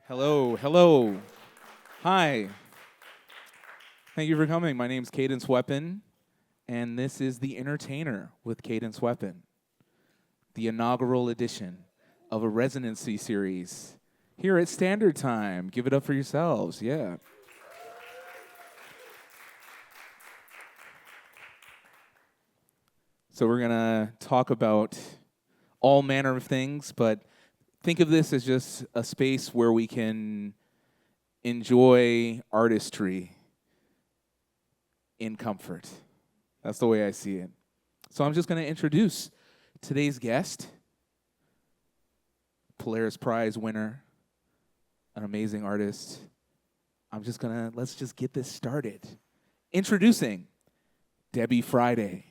Hello, hello. Hi. Thank you for coming. My name's Cadence Weapon, and this is The Entertainer with Cadence Weapon, the inaugural edition of a residency series here at Standard Time. Give it up for yourselves, yeah. So we're going to talk about all manner of things, but think of this as just a space where we can enjoy artistry in comfort. That's the way I see it. So I'm just going to introduce today's guest, Polaris Prize winner, an amazing artist. Let's just get this started. Introducing Debby Friday.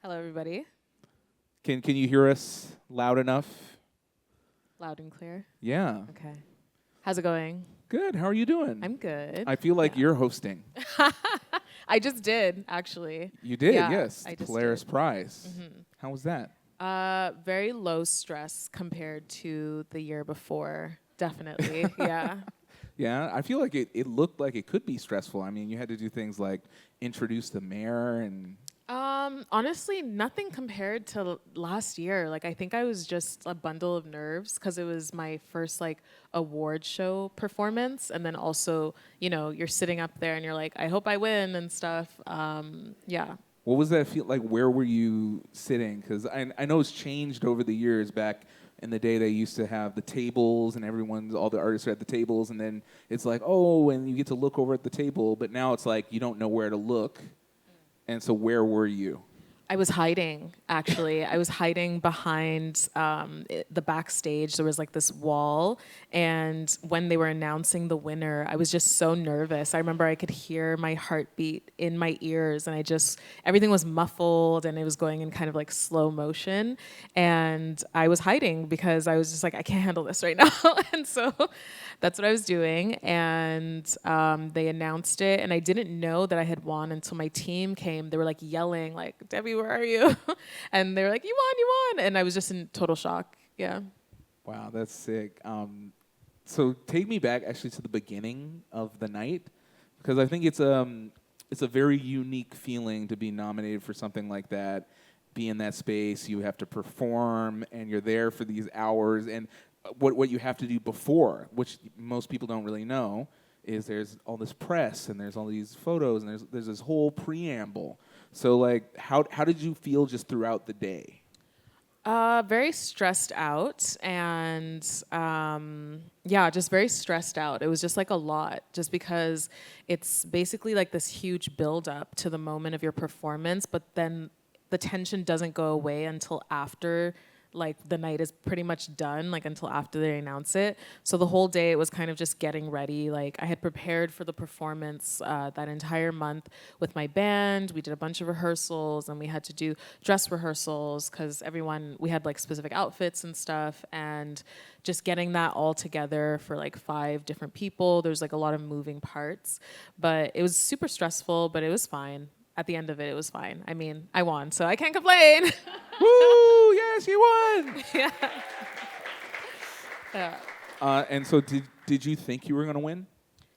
Hello, everybody. Can you hear us loud enough? Loud and clear. Yeah. Okay. How's it going? Good. How are you doing? I'm good. I feel like you're hosting. I just did, actually. You did, Yeah, yes. I The just Polaris did. Prize. How was that? Very low stress compared to the year before. Definitely. Yeah. Yeah, I feel like it looked like it could be stressful. I mean, you had to do things like introduce the mayor and... Honestly, nothing compared to last year. Like, I think I was just a bundle of nerves because it was my first award show performance, and then also, you're sitting up there and you're like, I hope I win and stuff. Yeah. What was that feel like? Where were you sitting? Because I know it's changed over the years. Back in the day, they used to have the tables and all the artists are at the tables, and then it's like, oh, and you get to look over at the table, but now it's like you don't know where to look. And so where were you? I was hiding, actually. I was hiding behind the backstage. There was this wall. And when they were announcing the winner, I was just so nervous. I remember I could hear my heartbeat in my ears. And everything was muffled and it was going in kind of slow motion. And I was hiding because I was just I can't handle this right now. And so that's what I was doing. And they announced it. And I didn't know that I had won until my team came. They were yelling, Debbie, where are you? And they were like, you won. And I was just in total shock. Yeah. Wow, that's sick. So take me back actually to the beginning of the night, because I think it's a very unique feeling to be nominated for something like that, be in that space, you have to perform, and you're there for these hours. And what you have to do before, which most people don't really know, is there's all this press and there's all these photos and there's this whole preamble. So how did you feel just throughout the day? Very stressed out and just very stressed out. It was just a lot, just because it's basically this huge build up to the moment of your performance, but then the tension doesn't go away until after the night is pretty much done, until after they announce it. So the whole day it was kind of just getting ready. I had prepared for the performance that entire month with my band. We did a bunch of rehearsals and we had to do dress rehearsals because we had specific outfits and stuff, and just getting that all together for 5 different people. There's a lot of moving parts, but it was super stressful, but it was fine. At the end of it, it was fine. I mean, I won, so I can't complain. Woo! Yes, you won. Yeah. Yeah. And so, did you think you were gonna win?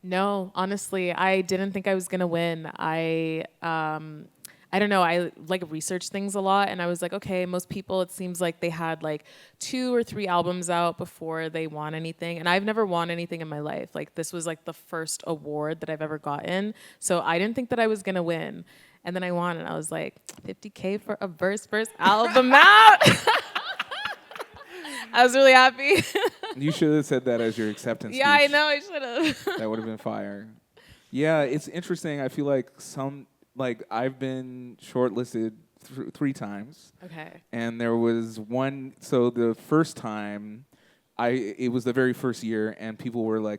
No, honestly, I didn't think I was gonna win. I don't know. I researched things a lot, and I was like, okay, most people, it seems like they had 2 or 3 albums out before they won anything, and I've never won anything in my life. This was the first award that I've ever gotten, so I didn't think that I was gonna win. And then I won, and I was like, $50K for a first album out. I was really happy. You should have said that as your acceptance Yeah, speech. I know, I should have. That would have been fire. Yeah, it's interesting. I feel like I've been shortlisted 3 times. Okay. And there was one, so the first time, it was the very first year, and people were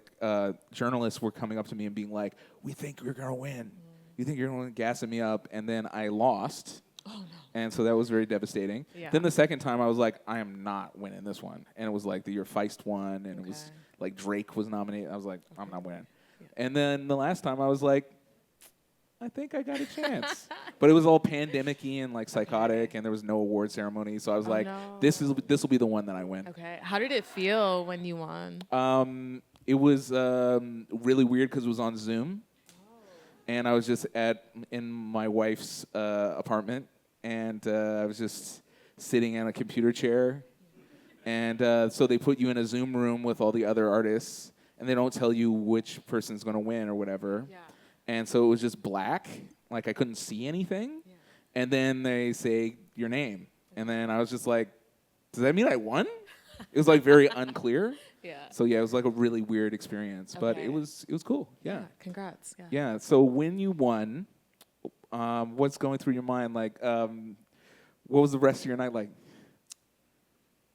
journalists were coming up to me and being like, we think you're going to win. You think you're going to gassing me up? And then I lost. Oh, no. And so that was very devastating. Yeah. Then the second time I was like, I am not winning this one. And it was the Your Feist one, and it was Drake was nominated. I was like, I'm not winning. Yeah. And then the last time I was like, I think I got a chance. But it was all pandemic-y and like psychotic, and there was no award ceremony. So I was like, no. this will be the one that I win. Okay. How did it feel when you won? It was really weird because it was on Zoom, and I was just in my wife's apartment, and I was just sitting in a computer chair, and so they put you in a Zoom room with all the other artists, and they don't tell you which person's going to win or whatever. Yeah. And so it was just black, like I couldn't see anything. Yeah. And then they say your name, and then I was just like, does that mean I won? It was like very unclear. Yeah. So yeah, it was like a really weird experience, but Okay. it was cool. Yeah. Congrats. Yeah. Yeah. So when you won, what's going through your mind? Like, what was the rest of your night like?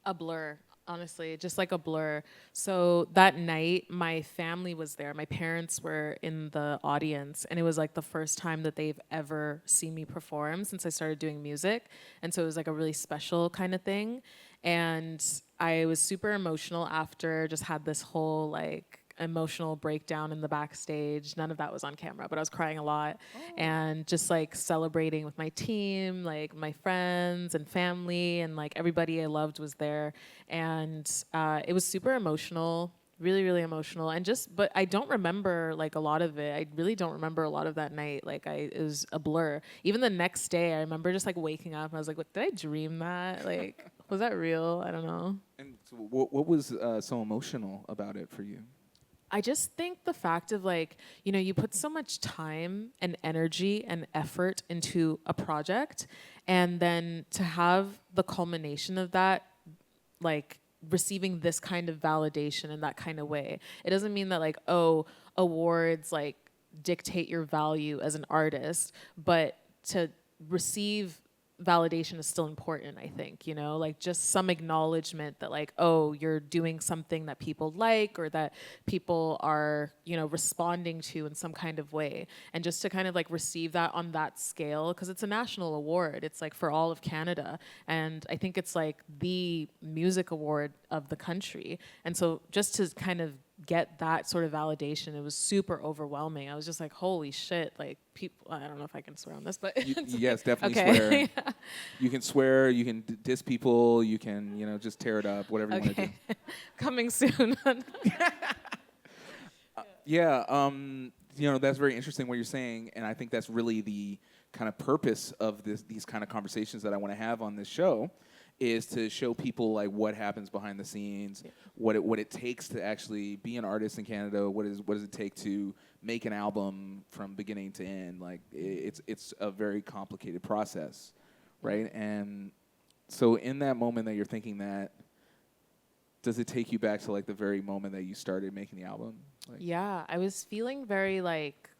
A blur, honestly, just like a blur. So that night, my family was there. My parents were in the audience, and it was like the first time that they've ever seen me perform since I started doing music. And so it was like a really special kind of thing. And I was super emotional after, just had this whole like emotional breakdown in the backstage. None of that was on camera, but I was crying a lot and just like celebrating with my team, like my friends and family, and like everybody I loved was there. And it was super emotional, really, really emotional. And but I don't remember like a lot of it. I really don't remember a lot of that night. Like it was a blur. Even the next day, I remember just like waking up and I was like, what, did I dream that? Like, was that real? I don't know. And so what was so emotional about it for you? I just think the fact of like, you know, you put so much time and energy and effort into a project, and then to have the culmination of that, like receiving this kind of validation in that kind of way. It doesn't mean that like, oh, awards like dictate your value as an artist, but to receive validation is still important, I think, you know, like just some acknowledgement that like, oh, you're doing something that people like or that people are, you know, responding to in some kind of way. And just to kind of like receive that on that scale, because it's a national award. It's like for all of Canada. And I think it's like the music award of the country. And so just to kind of get that sort of validation, it was super overwhelming. I was just like, holy shit, like people, I don't know if I can swear on this, but Yes, definitely okay. swear. Yeah. You can swear, you can diss people, you can, you know, just tear it up, whatever you want to do. Coming soon. Yeah, you know, that's very interesting what you're saying, and I think that's really the kind of purpose of these kind of conversations that I want to have on this show, is to show people like what happens behind the scenes, what it takes to actually be an artist in Canada, what does it take to make an album from beginning to end. Like it's a very complicated process, right? And so in that moment that you're thinking that, does it take you back to like the very moment that you started making the album? Like, Yeah, I was feeling very like,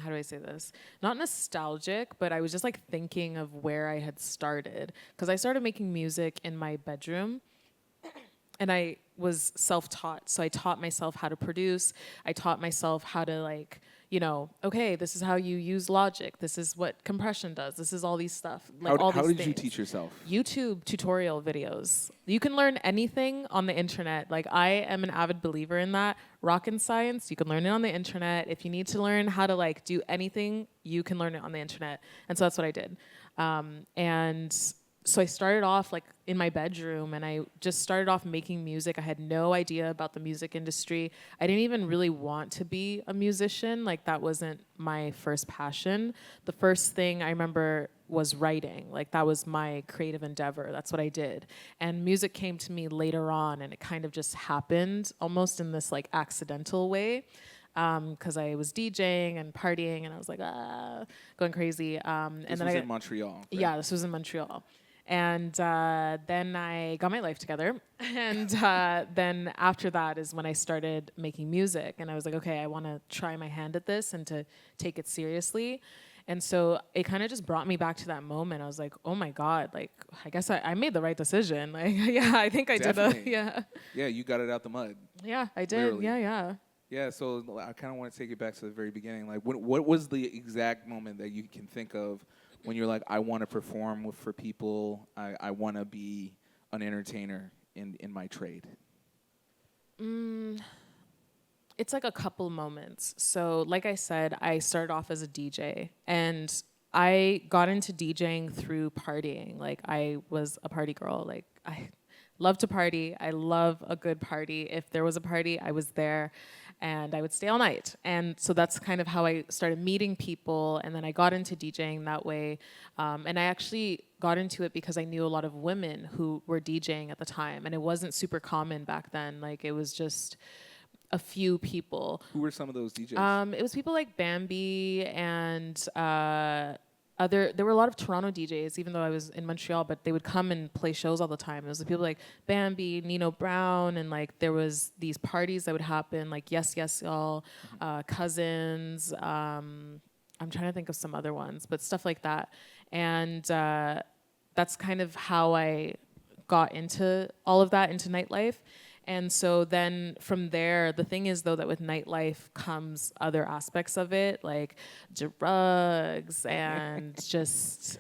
how do I say this? Not nostalgic, but I was just like thinking of where I had started. Because I started making music in my bedroom, and I was self-taught. So I taught myself how to produce. I taught myself how to like, you know, okay, this is how you use Logic. This is what compression does. This is all these stuff. Like all how these did you things. teach yourself? YouTube tutorial videos. You can learn anything on the internet. Like I am an avid believer in that. Rock and science, you can learn it on the internet. If you need to learn how to like do anything, you can learn it on the internet. And so that's what I did. And so I started off like in my bedroom, and I just started off making music. I had no idea about the music industry. I didn't even really want to be a musician. Like that wasn't my first passion. The first thing I remember was writing. Like that was my creative endeavor. That's what I did. And music came to me later on, and it kind of just happened almost in this like accidental way. Because I was DJing and partying, and I was like, going crazy. And This then was in Montreal, right? Yeah, this was in Montreal. And then I got my life together. And then after that is when I started making music. And I was like, okay, I want to try my hand at this and to take it seriously. And so it kind of just brought me back to that moment. I was like, oh my God, like, I guess I made the right decision. Like, yeah, I think I Definitely. did. Yeah. Yeah, you got it out the mud. Yeah, I did. Literally. Yeah. Yeah, so I kind of want to take it back to the very beginning. Like, what was the exact moment that you can think of when you're like, I want to perform for people, I want to be an entertainer in my trade? It's It's like a couple moments. So, like I said, I started off as a DJ, and I got into DJing through partying. Like, I was a party girl. Like, I love to party. I love a good party. If there was a party, I was there, and I would stay all night. And so that's kind of how I started meeting people, and then I got into DJing that way. And I actually got into it because I knew a lot of women who were DJing at the time, and it wasn't super common back then. Like, it was just a few people. Who were some of those DJs? It was people like Bambi and there were a lot of Toronto DJs, even though I was in Montreal, but they would come and play shows all the time. It was the people like Bambi, Nino Brown, and like there was these parties that would happen, like Yes Yes Y'all, Cousins. I'm trying to think of some other ones, but stuff like that. And that's kind of how I got into all of that, into nightlife. And so then from there, the thing is though that with nightlife comes other aspects of it, like drugs and just,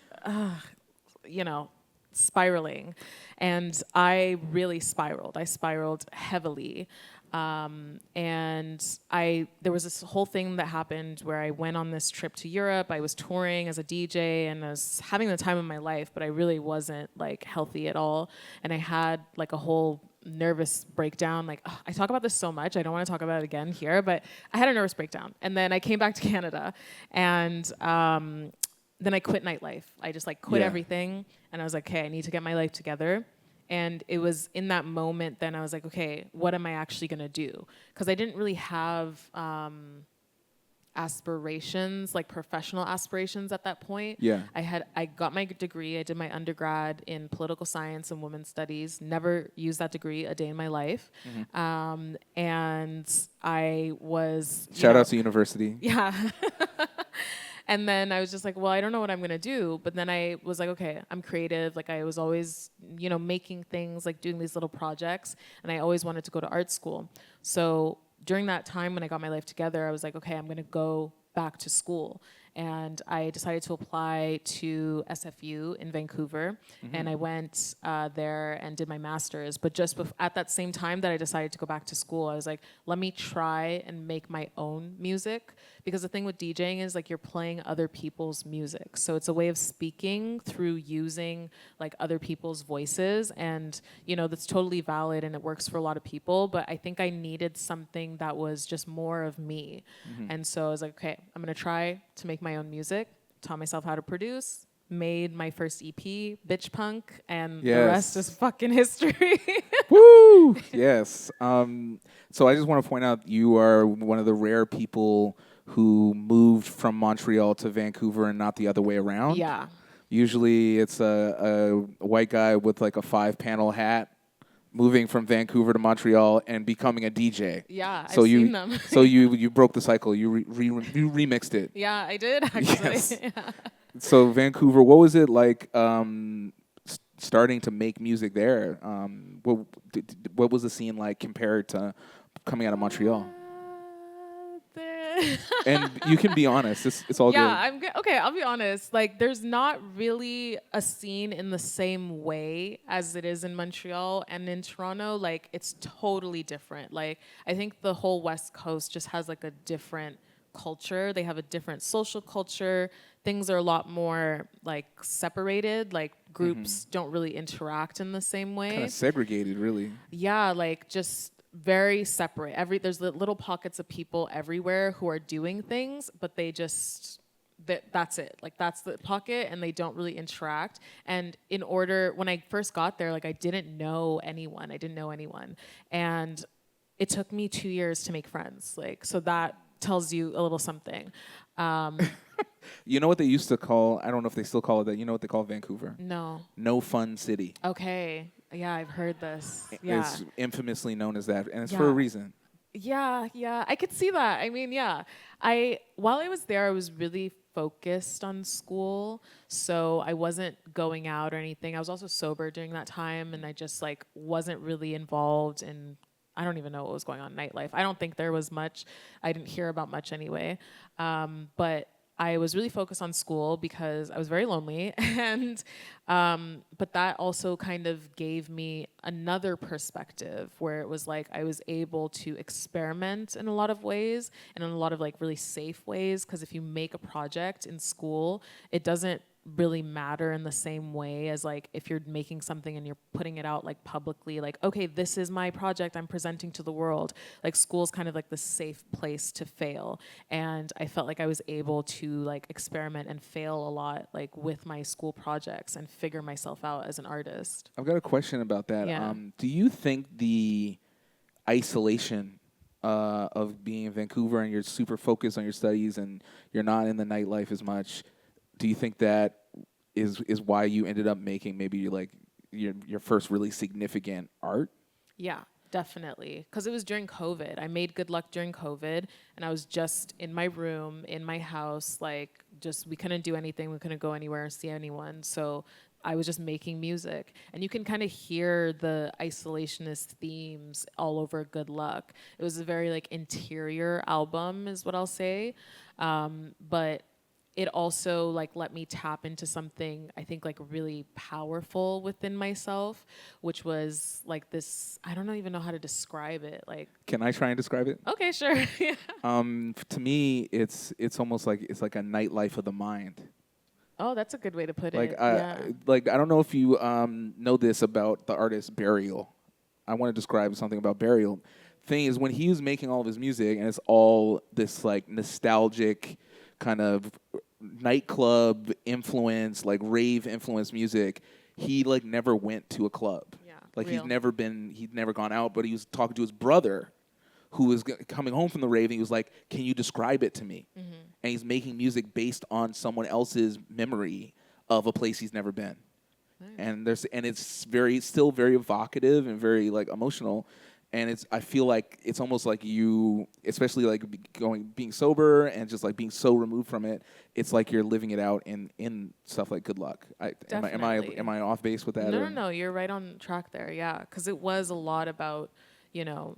spiraling. And I really spiraled. I spiraled heavily. And there was this whole thing that happened where I went on this trip to Europe. I was touring as a DJ and I was having the time of my life, but I really wasn't like healthy at all. And I had like a whole nervous breakdown. Like, I talk about this so much. I don't want to talk about it again here, but I had a nervous breakdown. And then I came back to Canada, and then I quit nightlife. I just like quit everything. And I was like, okay, I need to get my life together. And it was in that moment then I was like, okay, what am I actually going to do? Because I didn't really have aspirations, like professional aspirations at that point. Yeah. I got my degree. I did my undergrad in political science and women's studies. Never used that degree a day in my life. Mm-hmm. And I was... Shout out to university. Yeah. And then I was just like, well, I don't know what I'm going to do. But then I was like, okay, I'm creative. Like I was always, making things, like doing these little projects. And I always wanted to go to art school. So during that time when I got my life together, I was like, okay, I'm going to go back to school. And I decided to apply to SFU in Vancouver. Mm-hmm. And I went there and did my master's. But just at that same time that I decided to go back to school, I was like, let me try and make my own music. Because the thing with DJing is like you're playing other people's music. So it's a way of speaking through using like other people's voices. And, that's totally valid and it works for a lot of people. But I think I needed something that was just more of me. Mm-hmm. And so I was like, okay, I'm going to try to make my own music, taught myself how to produce, made my first EP, Bitch Punk, and the rest is fucking history. Woo! Yes. So I just want to point out you are one of the rare people who moved from Montreal to Vancouver and not the other way around. Yeah. Usually it's a white guy with like a 5-panel hat moving from Vancouver to Montreal and becoming a DJ. Yeah, so I've seen them. So you broke the cycle. You remixed it. Yeah, I did actually. Yes. Yeah. So Vancouver, what was it like starting to make music there? What was the scene like compared to coming out of Montreal? And you can be honest. It's all good. Yeah, I'm good. Okay, I'll be honest. Like, there's not really a scene in the same way as it is in Montreal and in Toronto. Like, it's totally different. Like, I think the whole West Coast just has like a different culture. They have a different social culture. Things are a lot more like separated. Like, groups don't really interact in the same way. Kind of segregated, really. Yeah, like just very separate. There's little pockets of people everywhere who are doing things, but they just that's it. Like that's the pocket, and they don't really interact. And when I first got there, like I didn't know anyone. And it took me 2 years to make friends. Like, so that tells you a little something. You know what they used to call? I don't know if they still call it that. You know what they call Vancouver? No. No fun city. Okay. Yeah, I've heard this. Yeah. It's infamously known as that, and it's for a reason. Yeah, I could see that. I mean, yeah. While I was there, I was really focused on school, so I wasn't going out or anything. I was also sober during that time, and I just like wasn't really involved in, I don't even know what was going on in nightlife. I don't think there was much. I didn't hear about much anyway. But I was really focused on school because I was very lonely, and but that also kind of gave me another perspective where it was like I was able to experiment in a lot of ways and in a lot of like really safe ways. Because if you make a project in school, it doesn't really matter in the same way as like if you're making something and you're putting it out like publicly, like, okay, this is my project I'm presenting to the world. Like school's kind of like the safe place to fail, and I felt like I was able to like experiment and fail a lot like with my school projects and figure myself out as an artist. I've got a question about that. Yeah. Do you think the isolation of being in Vancouver and you're super focused on your studies and you're not in the nightlife as much, do you think that is why you ended up making maybe like your first really significant art? Yeah, definitely. Because it was during COVID. I made Good Luck during COVID, and I was just in my room, in my house, like, just, we couldn't do anything. We couldn't go anywhere or see anyone. So I was just making music. And you can kind of hear the isolationist themes all over Good Luck. It was a very, like, interior album, is what I'll say. But it also like let me tap into something I think like really powerful within myself, which was like this, I don't even know how to describe it. Like, Can I try and describe it? okay, sure. Yeah. To me, it's almost like it's like a nightlife of the mind. Oh, that's a good way to put Like it. Yeah. like I don't know if you know this about the artist Burial. I want to describe something about Burial. Thing is, when he was making all of his music, and it's all this like nostalgic kind of nightclub influence, like rave influence music, he like never went to a club. Yeah. Like real. he'd never gone out, but he was talking to his brother who was coming home from the rave, and he was like, "Can you describe it to me?" Mm-hmm. And he's making music based on someone else's memory of a place he's never been. Nice. And it's still very evocative and very like emotional. And I feel like it's almost like you, especially like being sober and just like being so removed from it, it's like you're living it out in stuff like Good Luck. Definitely. Am I off base with that? No, you're right on track there. Yeah, because it was a lot about, you know,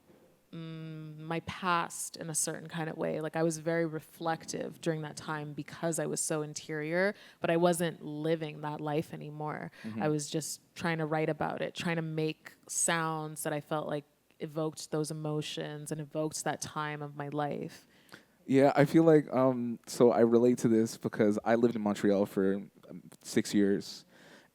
my past in a certain kind of way. Like I was very reflective during that time because I was so interior, but I wasn't living that life anymore. Mm-hmm. I was just trying to write about it, trying to make sounds that I felt like evoked those emotions and evoked that time of my life. Yeah, I feel like so I relate to this because I lived in Montreal for 6 years,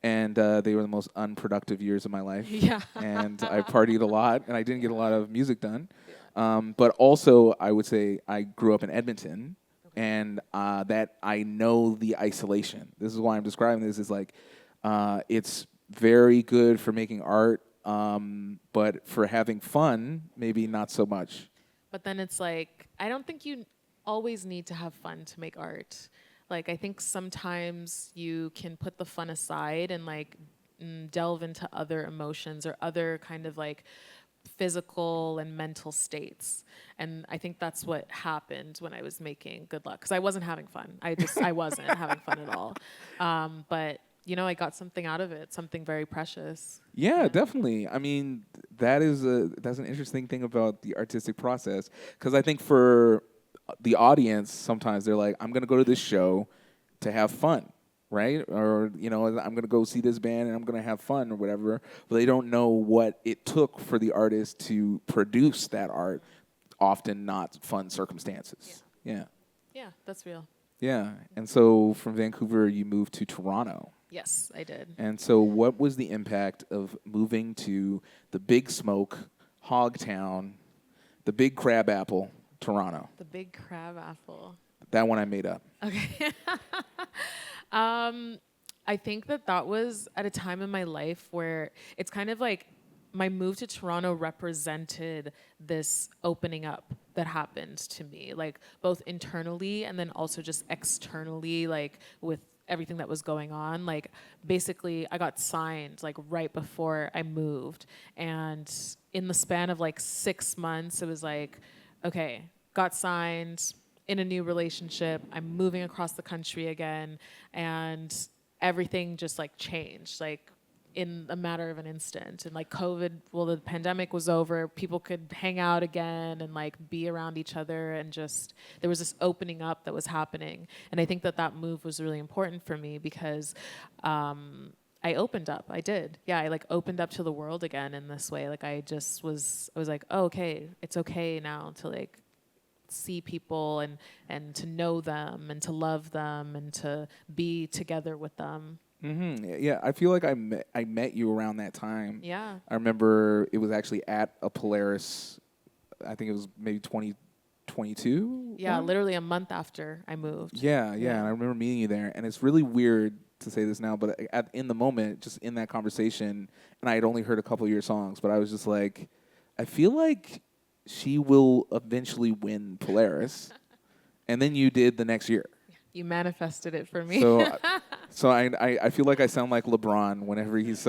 and they were the most unproductive years of my life. Yeah. And I partied a lot, and I didn't get a lot of music done. But also, I would say I grew up in Edmonton, and that I know the isolation. This is why I'm describing this. Is like it's very good for making art, but for having fun, maybe not so much. But then it's like, I don't think you always need to have fun to make art. Like, I think sometimes you can put the fun aside and like delve into other emotions or other kind of like physical and mental states. And I think that's what happened when I was making Good Luck. Because I wasn't having fun. I wasn't having fun at all. But you know, I got something out of it, something very precious. Yeah, definitely. I mean, that's an interesting thing about the artistic process, because I think for the audience, sometimes they're like, I'm going to go to this show to have fun, right? Or, you know, I'm going to go see this band and I'm going to have fun or whatever, but they don't know what it took for the artist to produce that art, often not fun circumstances. Yeah. Yeah, that's real. Yeah. And so from Vancouver, you moved to Toronto. Yes, I did. And so what was the impact of moving to the Big Smoke, Hogtown, the Big Crabapple, Toronto? The Big Crab Apple. That one I made up. Okay. I think that was at a time in my life where it's kind of like my move to Toronto represented this opening up that happened to me, like both internally and then also just externally, like with everything that was going on. Like basically I got signed like right before I moved, and in the span of like 6 months it was like, okay, got signed, in a new relationship, I'm moving across the country again, and everything just like changed. Like in a matter of an instant. And like COVID, well, the pandemic was over, people could hang out again and like be around each other, and just there was this opening up that was happening. And I think that move was really important for me because I opened up. I did. Yeah, I like opened up to the world again in this way. Like I was like, oh, okay, it's okay now to like see people and to know them and to love them and to be together with them. Yeah, I feel like I met you around that time. Yeah. I remember it was actually at a Polaris. I think it was maybe 2022. Yeah, one? literally a month after I moved. Yeah. And I remember meeting you there, and it's really weird to say this now, but in the moment, just in that conversation, and I had only heard a couple of your songs, but I was just like, I feel like she will eventually win Polaris, and then you did the next year. You manifested it for me. So I feel like I sound like LeBron whenever he's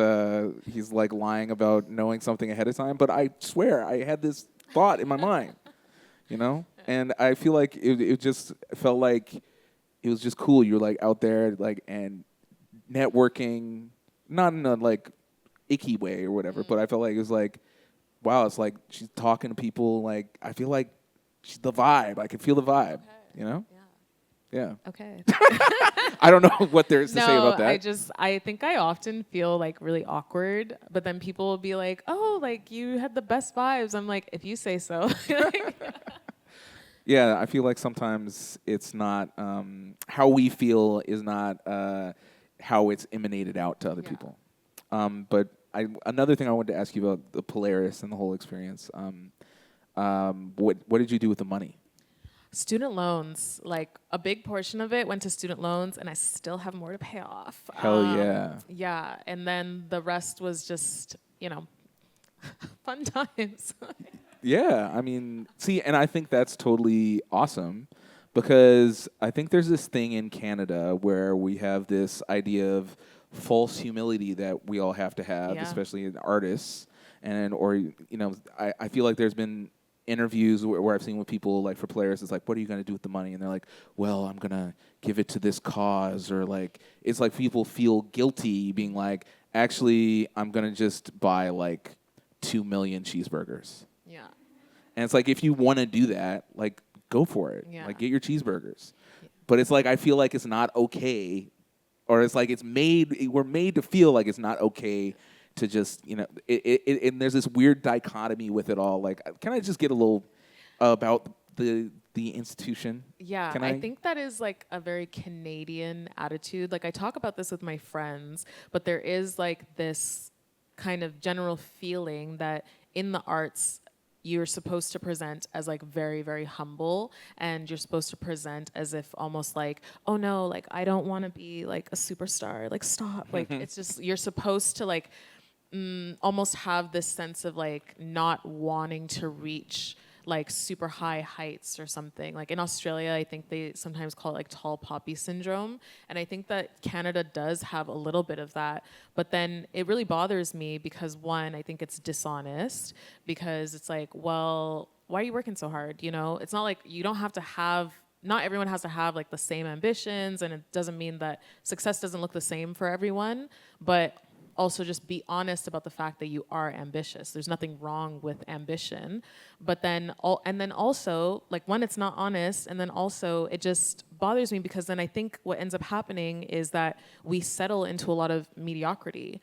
like lying about knowing something ahead of time. But I swear I had this thought in my mind, and I feel like it just felt like it was just cool. You were like out there like and networking, not in a like icky way or whatever, but I felt like it was like, wow, it's like she's talking to people. Like I feel like she's the vibe. I can feel the vibe. Okay. Yeah. Okay. I don't know what there is to say about that. I think I often feel like really awkward, but then people will be like, oh, like you had the best vibes. I'm like, if you say so. Yeah, I feel like sometimes it's not, how we feel is not how it's emanated out to other people. But another thing I wanted to ask you about the Polaris and the whole experience, what did you do with the money? Student loans, like a big portion of it went to student loans, and I still have more to pay off. Hell yeah. Yeah, and then the rest was just, fun times. Yeah, I mean, see, and I think that's totally awesome because I think there's this thing in Canada where we have this idea of false humility that we all have to have, especially in artists. I feel like there's been interviews where I've seen with people like for Polaris, it's like, what are you going to do with the money? And they're like, well, I'm going to give it to this cause, or like, it's like people feel guilty being like, actually, I'm going to just buy like 2 million cheeseburgers. Yeah. And it's like, if you want to do that, like, go for it. Yeah. Like, get your cheeseburgers. Yeah. But it's like, I feel like it's not okay, or it's like we're made to feel like it's not okay to just, and there's this weird dichotomy with it all. Like, can I just get a little about the institution? Yeah, I think that is like a very Canadian attitude. Like I talk about this with my friends, but there is like this kind of general feeling that in the arts, you're supposed to present as like very, very humble, and you're supposed to present as if almost like, oh no, like I don't want to be like a superstar, like stop. Like it's just, you're supposed to like almost have this sense of like not wanting to reach like super high heights or something. Like in Australia, I think they sometimes call it like tall poppy syndrome. And I think that Canada does have a little bit of that. But then it really bothers me because one, I think it's dishonest, because it's like, well, why are you working so hard? It's not like you don't have to have, not everyone has to have like the same ambitions, and it doesn't mean that success doesn't look the same for everyone, but also just be honest about the fact that you are ambitious. There's nothing wrong with ambition. But then also, like, one, it's not honest, and then also it just bothers me because then I think what ends up happening is that we settle into a lot of mediocrity.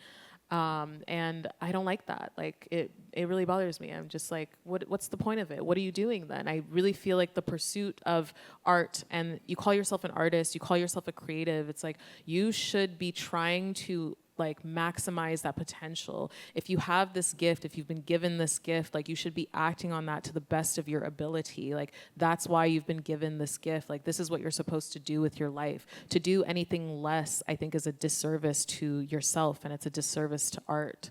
And I don't like that. Like, it really bothers me. I'm just like, what's the point of it? What are you doing then? I really feel like the pursuit of art, and you call yourself an artist, you call yourself a creative, it's like you should be trying to like maximize that potential. If you have this gift, if you've been given this gift, like you should be acting on that to the best of your ability. Like that's why you've been given this gift. Like this is what you're supposed to do with your life. To do anything less, I think, is a disservice to yourself, and it's a disservice to art.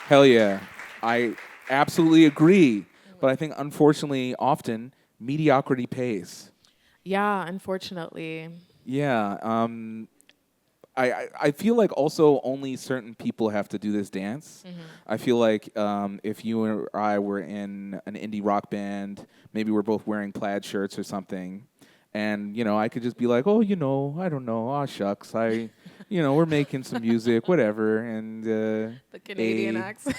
Hell yeah. I absolutely agree. But I think unfortunately often mediocrity pays. Yeah, unfortunately. Yeah, I feel like also only certain people have to do this dance. Mm-hmm. I feel like if you or I were in an indie rock band, maybe we're both wearing plaid shirts or something, and I could just be like, oh, I don't know, shucks, I we're making some music, whatever, and The Canadian a accent.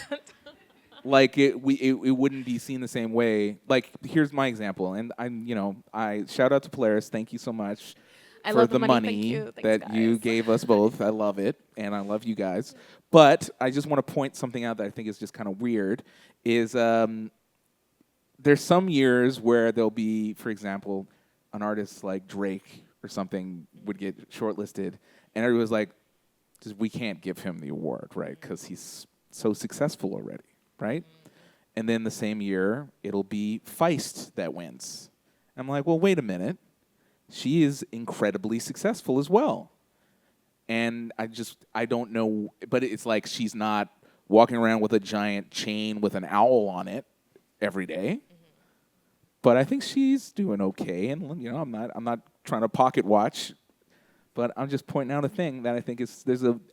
like it wouldn't be seen the same way. Like, here's my example, and I shout out to Polaris. Thank you so much I for love the the money. Thank you. Thanks, that you guys. gave us both. I love it, and I love you guys. But I just want to point something out that I think is just kind of weird. Is there's some years where there'll be, for example, an artist like Drake or something would get shortlisted, and everyone's like, just, we can't give him the award, right? Because he's so successful already, right? And then the same year, it'll be Feist that wins. I'm like, well, wait a minute. She is incredibly successful as well. And I don't know, but it's like she's not walking around with a giant chain with an owl on it every day. But I think she's doing okay, and I'm not trying to pocket watch, but I'm just pointing out a thing that I think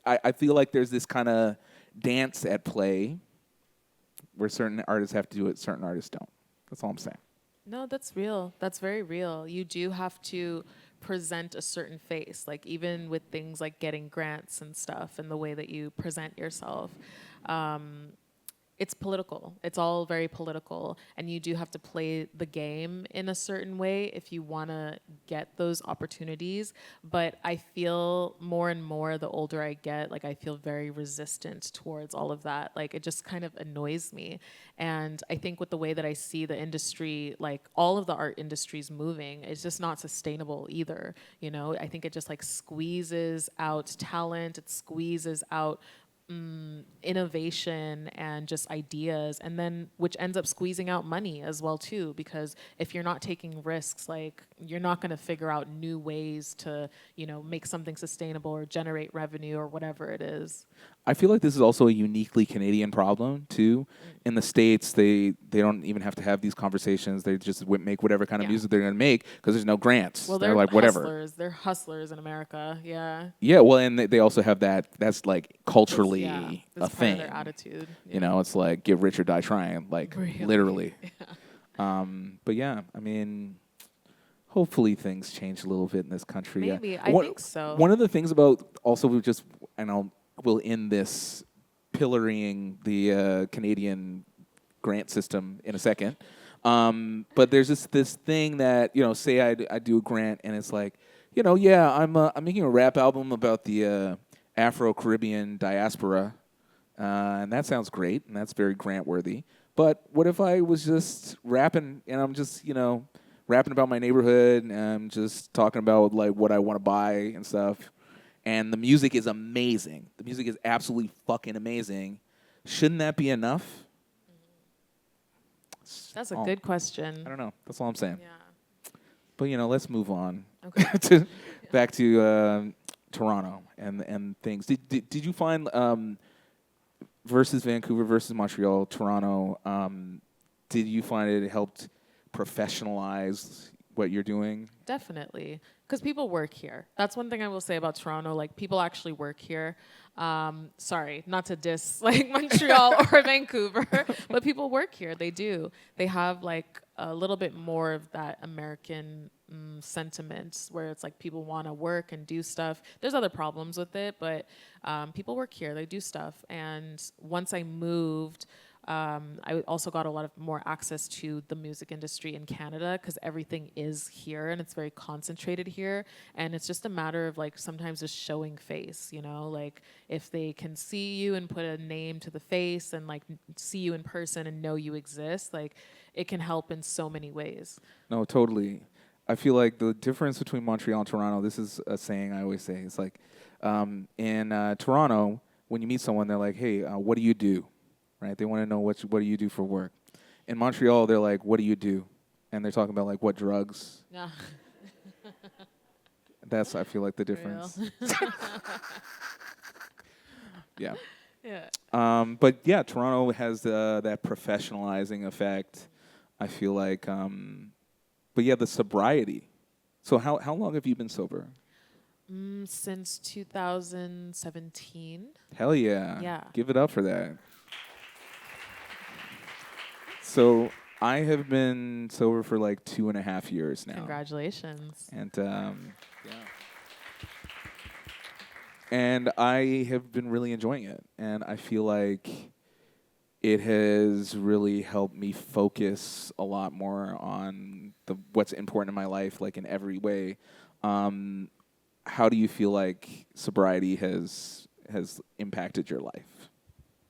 I feel like there's this kind of dance at play where certain artists have to do it, certain artists don't. That's all I'm saying. No, that's real. That's very real. You do have to present a certain face, like even with things like getting grants and stuff, and the way that you present yourself. It's political. It's all very political, and you do have to play the game in a certain way if you want to get those opportunities. But I feel more and more the older I get, like I feel very resistant towards all of that. Like it just kind of annoys me. And I think with the way that I see the industry, like all of the art industries moving, it's just not sustainable either. I think it just like squeezes out talent. It squeezes out innovation and just ideas, and then which ends up squeezing out money as well too, because if you're not taking risks, like you're not going to figure out new ways to make something sustainable or generate revenue or whatever it is. I feel like this is also a uniquely Canadian problem too. In the States, they don't even have to have these conversations. They just make whatever kind of music they're going to make because there's no grants. Well, they're like whatever. Hustlers. They're hustlers in America. Yeah. Yeah. Well, and they also have that. That's like culturally a That's thing. Part of their attitude. It's like get rich or die trying. Like Really? literally. Yeah. But yeah, I mean, hopefully things change a little bit in this country. Maybe. I think so. One of the things about also we'll end this pillorying the Canadian grant system in a second. But there's this thing that, say I do a grant and it's like, I'm making a rap album about the Afro-Caribbean diaspora, and that sounds great, and that's very grant-worthy. But what if I was just rapping, and I'm just, rapping about my neighborhood, and I'm just talking about, like, what I want to buy and stuff, and the music is amazing. The music is absolutely fucking amazing. Shouldn't that be enough? That's a good question. I don't know. That's all I'm saying. Yeah. But, let's move on. Okay. Back to Toronto and things. Did you find versus Vancouver versus Montreal, Toronto, did you find it helped professionalize what you're doing? Definitely. Because people work here. That's one thing I will say about Toronto. Like, people actually work here. Sorry, not to diss like Montreal or Vancouver, but people work here. They do. They have like a little bit more of that American sentiment where it's like people want to work and do stuff. There's other problems with it, but people work here. They do stuff. And once I moved, I also got a lot of more access to the music industry in Canada because everything is here and it's very concentrated here. And it's just a matter of like sometimes just showing face, like if they can see you and put a name to the face and like see you in person and know you exist, like it can help in so many ways. No, totally. I feel like the difference between Montreal and Toronto, this is a saying I always say, it's like in Toronto, when you meet someone, they're like, hey, what do you do? Right? They want to know what do you do for work. In Montreal, they're like, what do you do? And they're talking about like what drugs. Yeah. That's, I feel like, the difference. Yeah. Yeah. But yeah, Toronto has that professionalizing effect. I feel like, but yeah, the sobriety. So how long have you been sober? Since 2017. Hell yeah. Yeah. Give it up for that. So I have been sober for like 2.5 years now. Congratulations. And yeah. And I have been really enjoying it. And I feel like it has really helped me focus a lot more on what's important in my life, like in every way. Um, how do you feel like sobriety has impacted your life?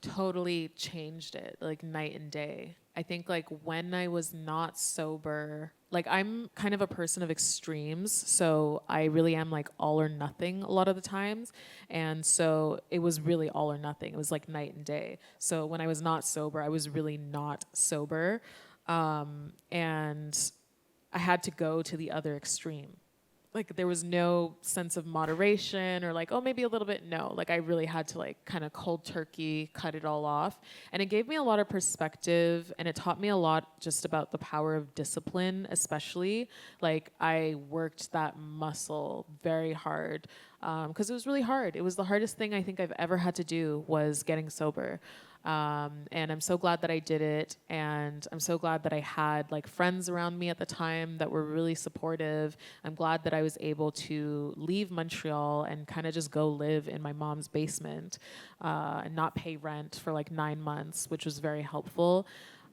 Totally changed it, like night and day. I think like when I was not sober, like I'm kind of a person of extremes, so I really am like all or nothing a lot of the times. And so it was really all or nothing. It was like night and day. So when I was not sober, I was really not sober. And I had to go to the other extreme. Like there was no sense of moderation or like, oh, maybe a little bit. No, like I really had to like kind of cold turkey cut it all off. And it gave me a lot of perspective, and it taught me a lot just about the power of discipline, especially. Like I worked that muscle very hard because it was really hard. It was the hardest thing I think I've ever had to do was getting sober. And I'm so glad that I did it, and I'm so glad that I had like friends around me at the time that were really supportive. I'm glad that I was able to leave Montreal and kind of just go live in my mom's basement and not pay rent for like 9 months, which was very helpful.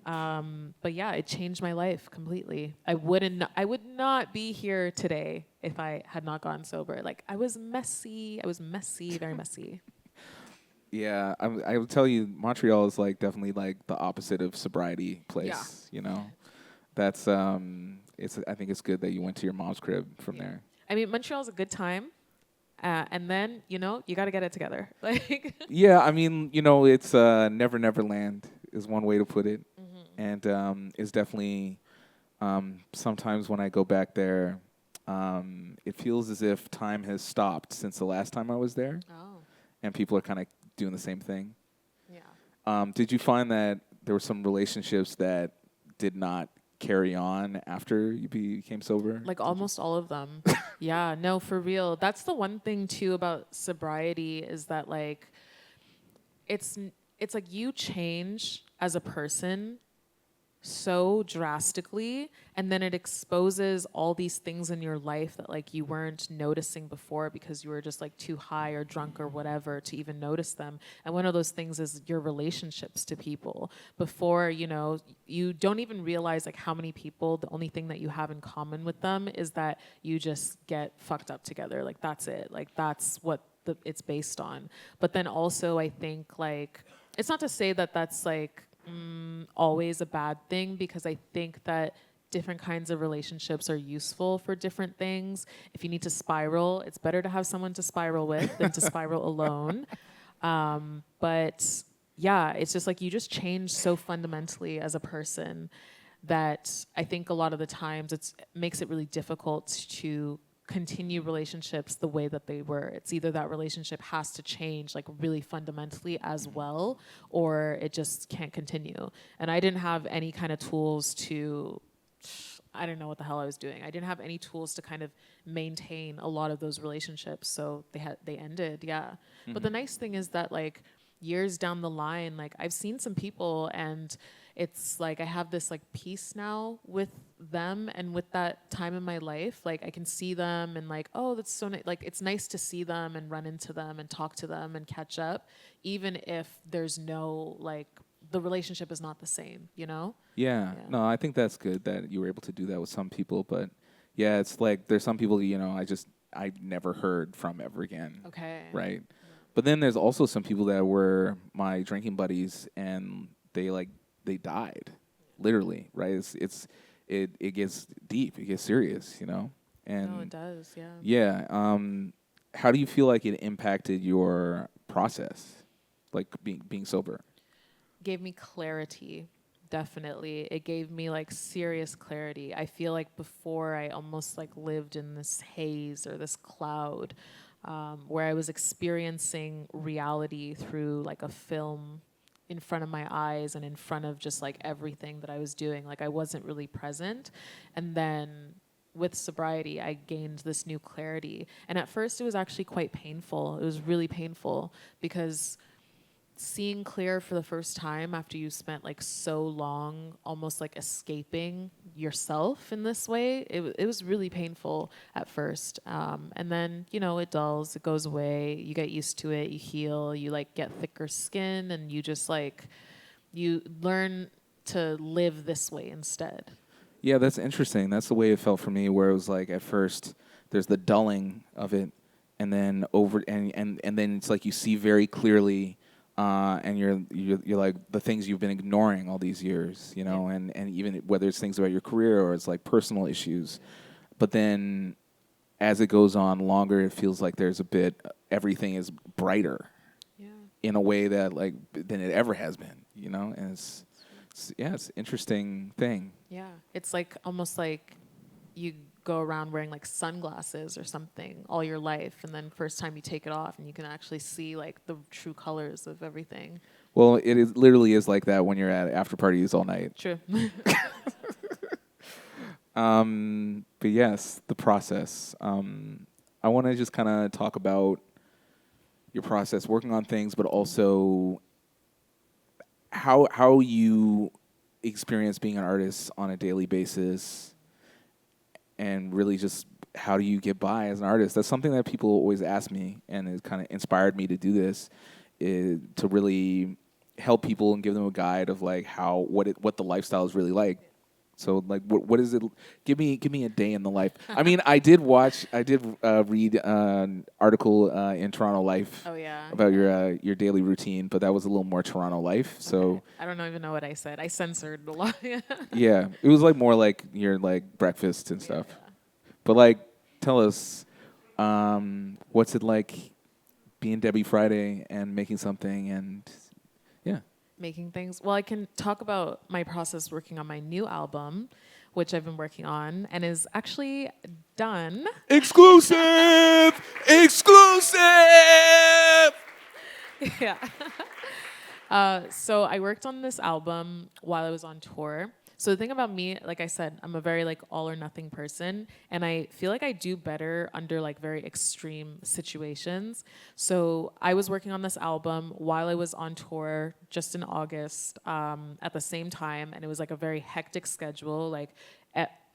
But yeah, it changed my life completely. I would not be here today if I had not gone sober. Like I was messy, very messy. Yeah, I will tell you, Montreal is like definitely like the opposite of sobriety place. Yeah. You know, that's it's. I think it's good that you went to your mom's crib from there. I mean, Montreal's a good time. And then, you got to get it together. Like, Yeah, I mean, it's never land is one way to put it, and it's definitely sometimes when I go back there, it feels as if time has stopped since the last time I was there, and people are kind of doing the same thing. Yeah. Did you find that there were some relationships that did not carry on after you became sober? Like almost all of them. Yeah, no, for real. That's the one thing too about sobriety is that like it's like you change as a person so drastically, and then it exposes all these things in your life that like you weren't noticing before because you were just like too high or drunk or whatever to even notice them. And one of those things is your relationships to people. Before, you don't even realize like how many people, the only thing that you have in common with them is that you just get fucked up together. Like that's it. Like that's what it's based on. But then also I think like it's not to say that that's like always a bad thing, because I think that different kinds of relationships are useful for different things. If you need to spiral, it's better to have someone to spiral with than to spiral alone. But yeah, it's just like you just change so fundamentally as a person that I think a lot of the times it makes it really difficult to continue relationships the way that they were. It's either that relationship has to change like really fundamentally as well, or it just can't continue. And I didn't have any kind of tools to, I don't know what the hell I was doing. I didn't have any tools to kind of maintain a lot of those relationships. So they ended, yeah. Mm-hmm. But the nice thing is that like years down the line, like I've seen some people and it's like I have this like peace now with them and with that time in my life. Like I can see them and like, oh, that's so nice. Like it's nice to see them and run into them and talk to them and catch up, even if there's no like the relationship is not the same, Yeah. No, I think that's good that you were able to do that with some people. But yeah, it's like there's some people, I never heard from ever again. Okay. Right. Yeah. But then there's also some people that were my drinking buddies and they died, literally, right? It gets deep, it gets serious, And no, it does, yeah. Yeah. How do you feel like it impacted your process, like being sober? Gave me clarity, definitely. It gave me like serious clarity. I feel like before I almost like lived in this haze or this cloud, where I was experiencing reality through like a film in front of my eyes and in front of just like everything that I was doing. Like I wasn't really present. And then with sobriety, I gained this new clarity. And at first it was actually quite painful. It was really painful because seeing clear for the first time after you spent like so long almost like escaping yourself in this way, it was really painful at first. And then, you know, it dulls, it goes away, you get used to it, you heal, you like get thicker skin, and you just like, you learn to live this way instead. Yeah, that's interesting. That's the way it felt for me, where it was like at first there's the dulling of it, and then and then it's like you see very clearly, and you're like the things you've been ignoring all these years, you know, and even whether it's things about your career or it's like personal issues, but then as it goes on longer, it feels like there's a bit everything is brighter, in a way that like than it ever has been, you know, and it's an interesting thing. Yeah, it's like almost like you go around wearing like sunglasses or something all your life, and then first time you take it off and you can actually see like the true colors of everything. Well, it is literally is like that when you're at after parties all night. True. But yes, the process. I want to just kind of talk about your process working on things, but also how you experience being an artist on a daily basis, and really just how do you get by as an artist? That's something that people always ask me, and it kind of inspired me to do this, is to really help people and give them a guide of like what the lifestyle is really like. So like what is it? Give me a day in the life. I mean, I did read an article in Toronto Life. Oh yeah. About your daily routine, but that was a little more Toronto Life. So I don't even know what I said. I censored a lot. yeah, it was like more like your like breakfast and stuff. Yeah. But like, tell us, what's it like being Debby Friday and making something and yeah. Making things. Well, I can talk about my process working on my new album, which I've been working on and is actually done. Exclusive! Exclusive! Yeah. So I worked on this album while I was on tour. So the thing about me, like I said, I'm a very like all or nothing person, and I feel like I do better under like very extreme situations. So I was working on this album while I was on tour just in August, at the same time, and it was like a very hectic schedule, like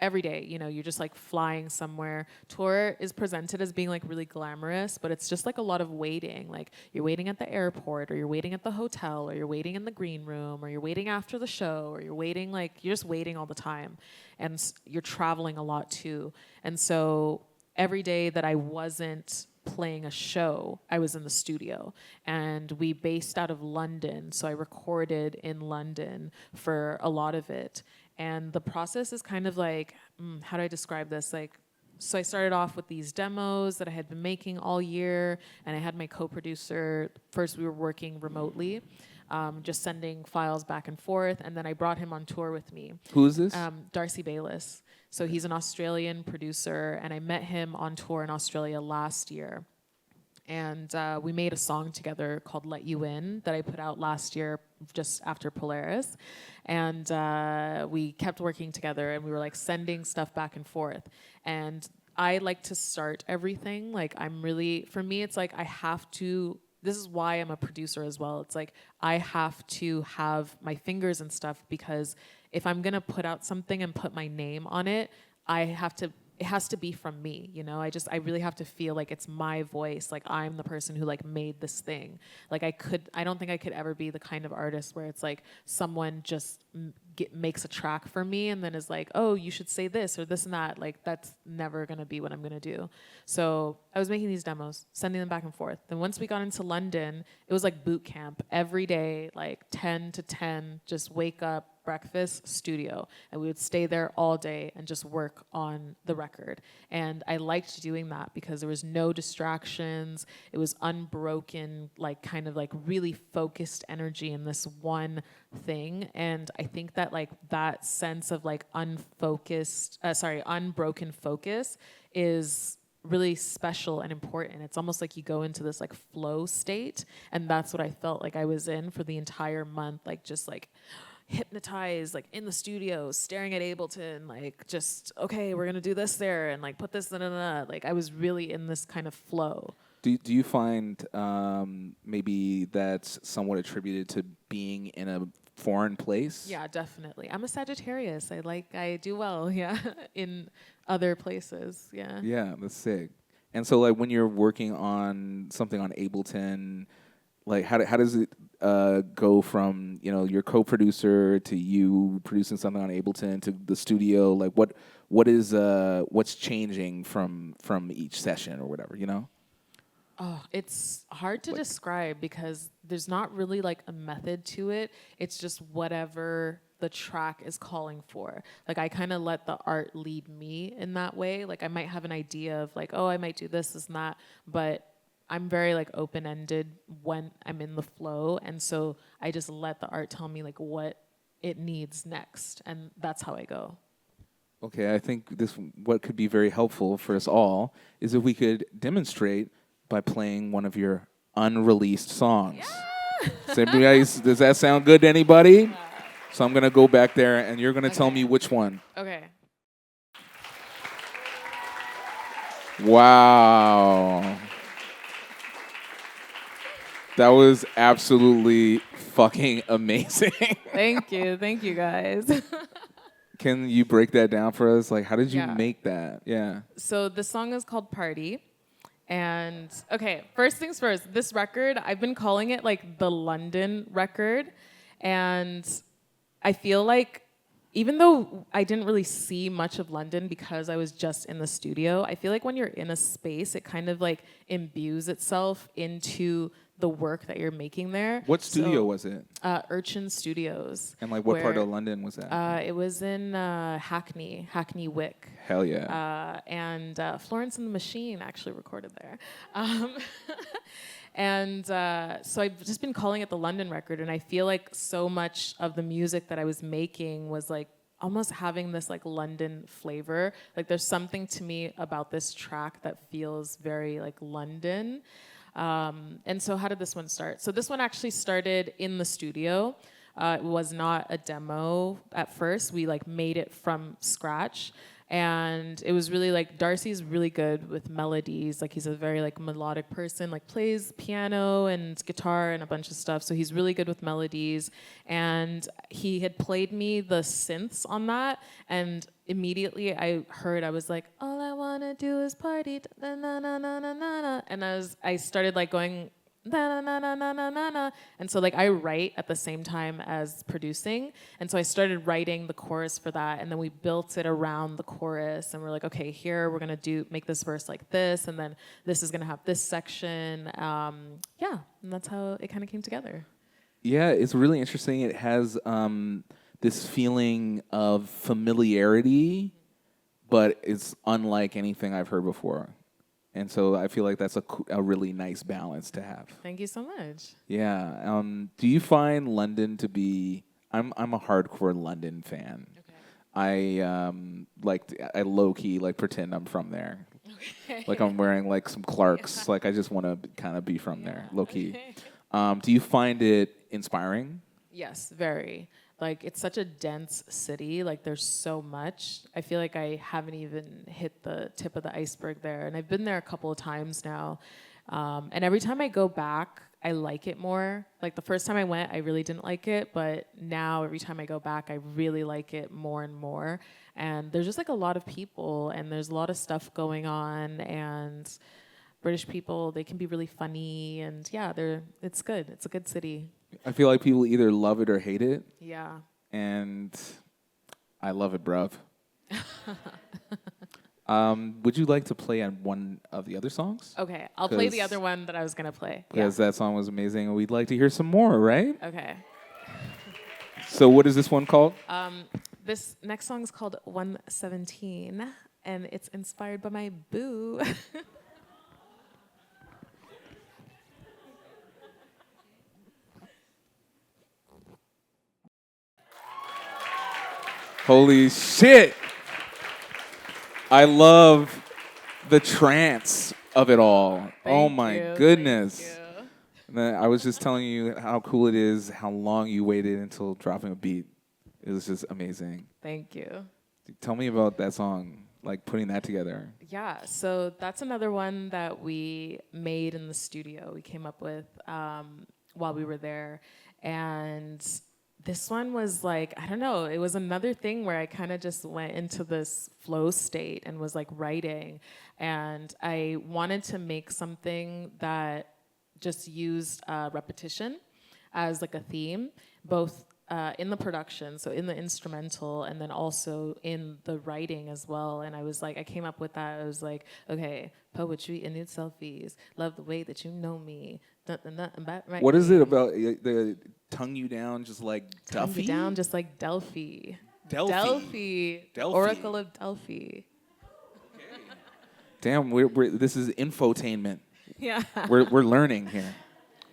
every day, you know, you're just like flying somewhere. Tour is presented as being like really glamorous, but it's just like a lot of waiting. Like you're waiting at the airport, or you're waiting at the hotel, or you're waiting in the green room, or you're waiting after the show, or you're waiting, like you're just waiting all the time. And you're traveling a lot too. And so every day that I wasn't playing a show, I was in the studio, and we based out of London. So I recorded in London for a lot of it. And the process is kind of like, how do I describe this? Like, so I started off with these demos that I had been making all year, and I had my co-producer. First, we were working remotely, just sending files back and forth, and then I brought him on tour with me. Who is this? Darcy Bayliss. So he's an Australian producer, and I met him on tour in Australia last year. And we made a song together called Let You In that I put out last year just after Polaris. And we kept working together, and we were like sending stuff back and forth. And I like to start everything. Like for me, it's like I have to, this is why I'm a producer as well. It's like I have to have my fingers and stuff, because if I'm going to put out something and put my name on it, it has to be from me, you know? I really have to feel like it's my voice, like I'm the person who like made this thing. Like I don't think I could ever be the kind of artist where it's like someone just makes a track for me and then is like, oh, you should say this or this and that. Like that's never gonna be what I'm gonna do. So I was making these demos, sending them back and forth. Then once we got into London, it was like boot camp every day, like 10 to 10, just wake up, breakfast, studio, and we would stay there all day and just work on the record. And I liked doing that because there was no distractions. It was unbroken, like kind of like really focused energy in this one thing. And I think that like that sense of like unbroken focus is really special and important. It's almost like you go into this like flow state, and that's what I felt like I was in for the entire month, like just like hypnotized, like in the studio, staring at Ableton, like just, okay, we're gonna do this there, and like put this, like I was really in this kind of flow. Do you find maybe that's somewhat attributed to being in a foreign place? Yeah, definitely. I'm a Sagittarius. I do well, yeah, in other places, yeah. Yeah, that's sick. And so, like, when you're working on something on Ableton, like, how does it go from, you know, your co-producer to you producing something on Ableton to the studio? Like, what's changing from each session or whatever, you know? Oh, it's hard to Like, describe because there's not really like a method to it. It's just whatever the track is calling for. Like I kind of let the art lead me in that way. Like I might have an idea of like, oh, I might do this and that, but I'm very like open-ended when I'm in the flow, and so I just let the art tell me like what it needs next, and that's how I go. okay, I think what could be very helpful for us all is if we could demonstrate by playing one of your unreleased songs. Does that sound good to anybody? So I'm gonna go back there, and you're gonna tell me which one. Okay. Wow. That was absolutely fucking amazing. Thank you guys. Can you break that down for us? Like, how did you Yeah. make that? Yeah. So the song is called Party. And okay, first things first, this record, I've been calling it like the London record. And I feel like even though I didn't really see much of London because I was just in the studio, I feel like when you're in a space, it kind of like imbues itself into the work that you're making there. What studio was it? Urchin Studios. And like, what part of London was that? It was in Hackney Wick. Hell yeah. And Florence and the Machine actually recorded there. And so I've just been calling it the London record, and I feel like so much of the music that I was making was like almost having this like London flavor. Like there's something to me about this track that feels very like London. And so how did this one start? So this one actually started in the studio. It was not a demo at first. We like made it from scratch. And it was really like, Darcy's really good with melodies. Like he's a very like melodic person, like plays piano and guitar and a bunch of stuff. So he's really good with melodies. And he had played me the synths on that. And immediately I was like, all I wanna do is party, na na na na na na. And I started like going, na na na na na na na. And so like I write at the same time as producing, and so I started writing the chorus for that, and then we built it around the chorus, and we're like, okay, here we're gonna make this verse like this, and then this is gonna have this section. Yeah, and that's how it kind of came together. Yeah, it's really interesting. It has this feeling of familiarity, but it's unlike anything I've heard before. And so I feel like that's a really nice balance to have. Thank you so much. Yeah. Do you find London to be? I'm a hardcore London fan. Okay. I low key like pretend I'm from there. Okay. Like I'm wearing like some Clarks. Yeah. Like I just want to kind of be from there, low key. Okay. Do you find it inspiring? Yes, very. Like, it's such a dense city. Like, there's so much. I feel like I haven't even hit the tip of the iceberg there. And I've been there a couple of times now. And every time I go back, I like it more. Like, the first time I went, I really didn't like it. But now, every time I go back, I really like it more and more. And there's just, like, a lot of people. And there's a lot of stuff going on. And British people, they can be really funny. And, yeah, it's good. It's a good city. I feel like people either love it or hate it. Yeah. And I love it, bruv. Would you like to play on one of the other songs? Okay, I'll play the other one that I was going to play. Because that song was amazing, and we'd like to hear some more, right? Okay. So what is this one called? This next song is called 117, and it's inspired by my boo. Holy shit. I love the trance of it all. Oh my goodness. And then I was just telling you how cool it is, how long you waited until dropping a beat. It was just amazing. Thank you. Tell me about that song. like putting that together? Yeah, so that's another one that we made in the studio. We came up with while we were there. And this one was like, I don't know, it was another thing where I kind of just went into this flow state and was like writing. And I wanted to make something that just used repetition as like a theme, both in the production, so in the instrumental, and then also in the writing as well. And I was like, I came up with that. I was like, okay, poetry and nude selfies, love the way that you know me. Right. What is it about the tongue you down just like Tongue Duffy? you down just like Delphi. Delphi. Oracle of Delphi. Damn, this is infotainment. Yeah. We're learning here.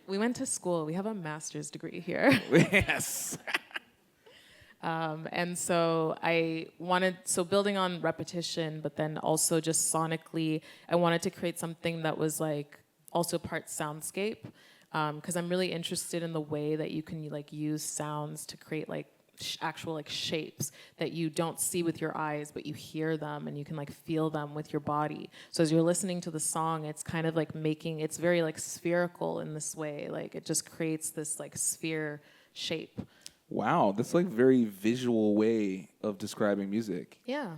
We went to school. We have a master's degree here. Yes. And so building on repetition, but then also just sonically, I wanted to create something that was like also part soundscape, because I'm really interested in the way that you can like use sounds to create like actual like shapes that you don't see with your eyes, but you hear them and you can like feel them with your body. So as you're listening to the song, it's kind of like it's very like spherical in this way. Like it just creates this like sphere shape. Wow, that's like a very visual way of describing music. Yeah.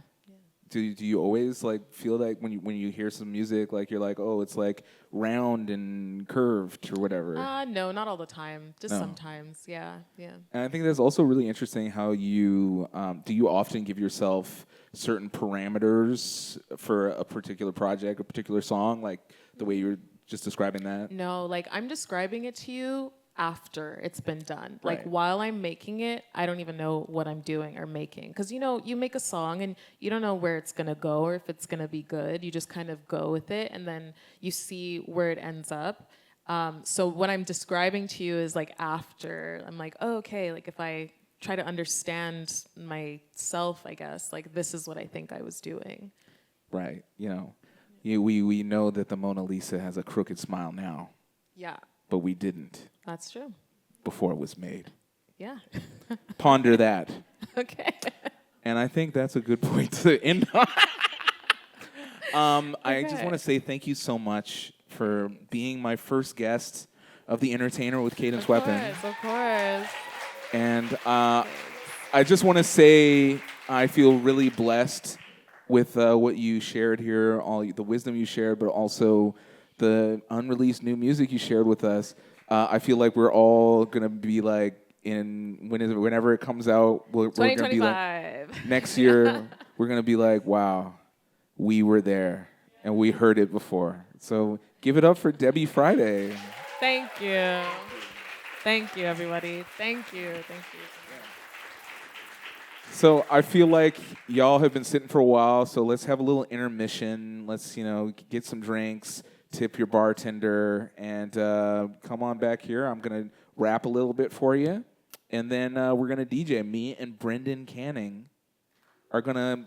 Do you always like feel like when you hear some music, like you're like, oh, it's like round and curved or whatever? No, not all the time. Just sometimes. Yeah. And I think that's also really interesting how you do you often give yourself certain parameters for a particular project, a particular song, like the way you were just describing that? No, like I'm describing it to you after it's been done. Like Right. while I'm making it, I don't even know what I'm doing or making. Because, you make a song and you don't know where it's going to go or if it's going to be good. You just kind of go with it and then you see where it ends up. So what I'm describing to you is like after. I'm like, oh, okay, like if I try to understand myself, I guess, like this is what I think I was doing. Right. We know that the Mona Lisa has a crooked smile now. Yeah. But we didn't That's true. before it was made. Yeah. Ponder that. Okay. And I think that's a good point to end on. I just want to say thank you so much for being my first guest of The Entertainer with Cadence Weapon. Of course. And I just want to say I feel really blessed with what you shared here, all the wisdom you shared, but also the unreleased new music you shared with us. I feel like we're all gonna be like whenever it comes out, we're gonna be like next year. We're gonna be like, wow, we were there and we heard it before. So give it up for Debby Friday. Thank you. Thank you, everybody. Thank you. So I feel like y'all have been sitting for a while. So let's have a little intermission. Let's get some drinks. Tip your bartender, and come on back here. I'm going to rap a little bit for you, and then we're going to DJ. Me and Brendan Canning are going to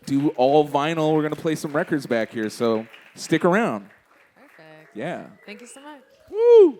do all vinyl. We're going to play some records back here, so stick around. Perfect. Yeah. Thank you so much. Woo!